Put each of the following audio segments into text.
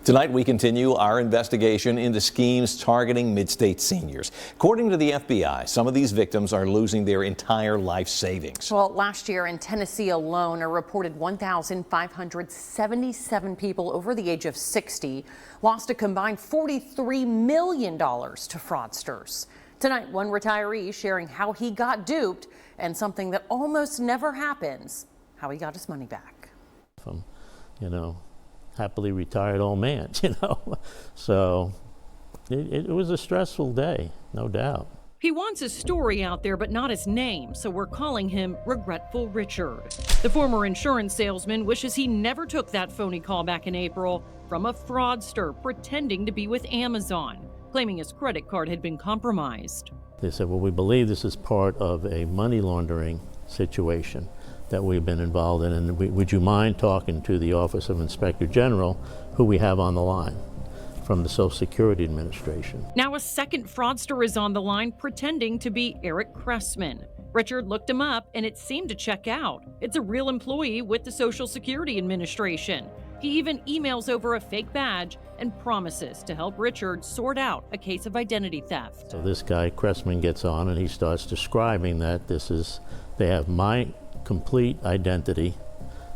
Tonight, we continue our investigation into schemes targeting mid-state seniors. According to the FBI, some of these victims are losing their entire life savings. Well, last year in Tennessee alone, a reported 1,577 people over the age of 60 lost a combined $43 million to fraudsters. Tonight, one retiree sharing how he got duped and something that almost never happens, how he got his money back. Happily retired old man, So it was a stressful day, no doubt. He wants his story out there, but not his name, so we're calling him Regretful Richard. The former insurance salesman wishes he never took that phony call back in April from a fraudster pretending to be with Amazon, claiming his credit card had been compromised. They said, well, we believe this is part of a money laundering situation that we've been involved in, and would you mind talking to the Office of Inspector General, who we have on the line from the Social Security Administration. Now a second fraudster is on the line pretending to be Eric Cressman. Richard looked him up and it seemed to check out. It's a real employee with the Social Security Administration. He even emails over a fake badge and promises to help Richard sort out a case of identity theft. So this guy Cressman gets on and he starts describing that they have my complete identity.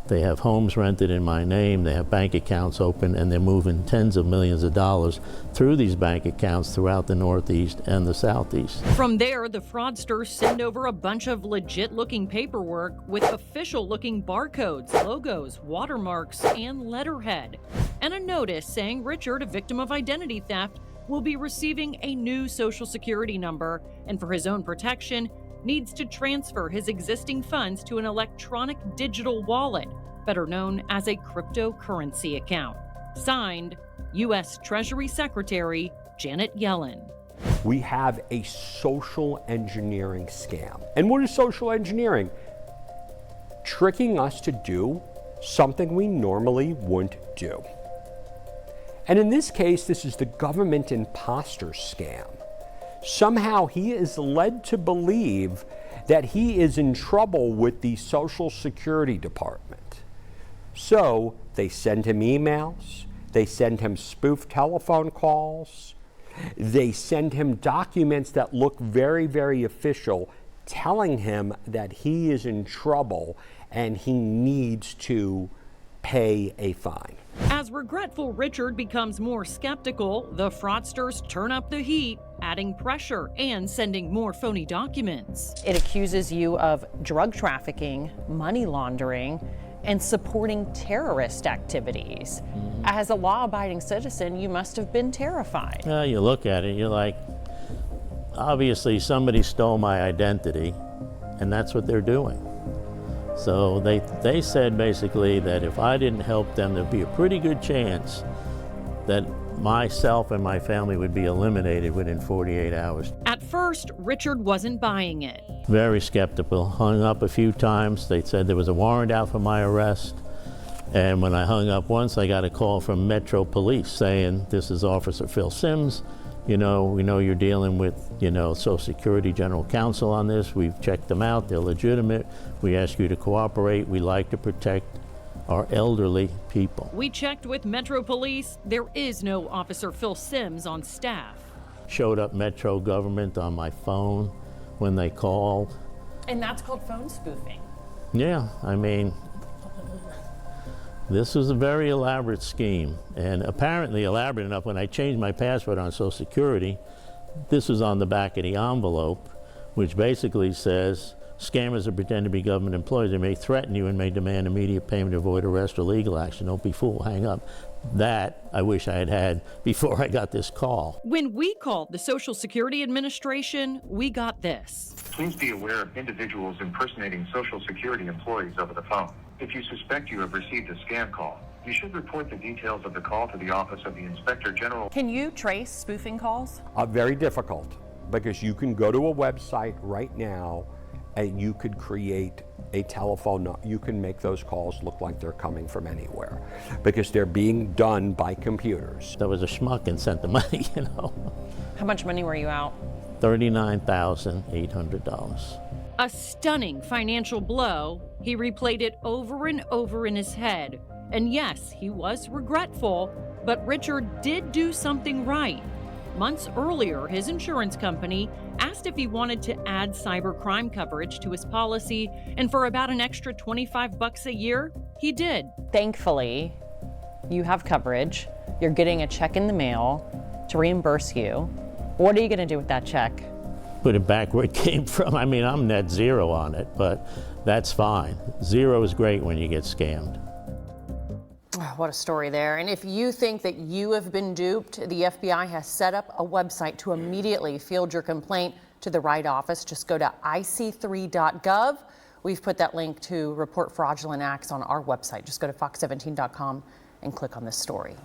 They have homes rented in my name, they have bank accounts open, and they're moving tens of millions of dollars through these bank accounts throughout the Northeast and the Southeast. From there, the fraudsters send over a bunch of legit-looking paperwork with official-looking barcodes, logos, watermarks, and letterhead, and a notice saying Richard, a victim of identity theft, will be receiving a new Social Security number, and for his own protection, needs to transfer his existing funds to an electronic digital wallet, better known as a cryptocurrency account. Signed, U.S. Treasury Secretary Janet Yellen. We have a social engineering scam. And what is social engineering? Tricking us to do something we normally wouldn't do. And in this case, this is the government imposter scam. Somehow he is led to believe that he is in trouble with the Social Security Department. So they send him emails, they send him spoof telephone calls, they send him documents that look very, very official, telling him that he is in trouble and he needs to pay a fine. As Regretful Richard becomes more skeptical, the fraudsters turn up the heat, adding pressure and sending more phony documents. It accuses you of drug trafficking, money laundering, and supporting terrorist activities. As a law-abiding citizen, you must have been terrified. You look at it, you're like, obviously somebody stole my identity, and that's what they're doing. So they said basically that if I didn't help them, there'd be a pretty good chance that myself and my family would be eliminated within 48 hours. At first, Richard wasn't buying it. Very skeptical, hung up a few times. They said there was a warrant out for my arrest. And when I hung up once, I got a call from Metro Police saying, this is Officer Phil Sims. We know you're dealing with, Social Security General Counsel on this. We've checked them out. They're legitimate. We ask you to cooperate. We like to protect our elderly people. We checked with Metro Police. There is no Officer Phil Sims on staff. Showed up Metro government on my phone when they called. And that's called phone spoofing. Yeah, this was a very elaborate scheme, and apparently elaborate enough when I changed my password on Social Security. This was on the back of the envelope, which basically says, scammers who pretend to be government employees. They may threaten you and may demand immediate payment to avoid arrest or legal action. Don't be fooled, hang up. That I wish I had before I got this call. When we called the Social Security Administration, we got this. Please be aware of individuals impersonating Social Security employees over the phone. If you suspect you have received a scam call, you should report the details of the call to the Office of the Inspector General. Can you trace spoofing calls? Very difficult, because you can go to a website right now and you could create a telephone. You can make those calls look like they're coming from anywhere because they're being done by computers. There was a schmuck and sent the money, How much money were you out? $39,800. A stunning financial blow. He replayed it over and over in his head. And yes, he was regretful, but Richard did do something right. Months earlier, his insurance company asked if he wanted to add cybercrime coverage to his policy, and for about an extra $25 a year, he did. Thankfully, you have coverage. You're getting a check in the mail to reimburse you. What are you going to do with that check? Put it back where it came from. I mean, I'm net zero on it, but that's fine. Zero is great when you get scammed. Oh, what a story there. And if you think that you have been duped, the FBI has set up a website to immediately field your complaint to the right office. Just go to ic3.gov. We've put that link to report fraudulent acts on our website. Just go to fox17.com and click on this story.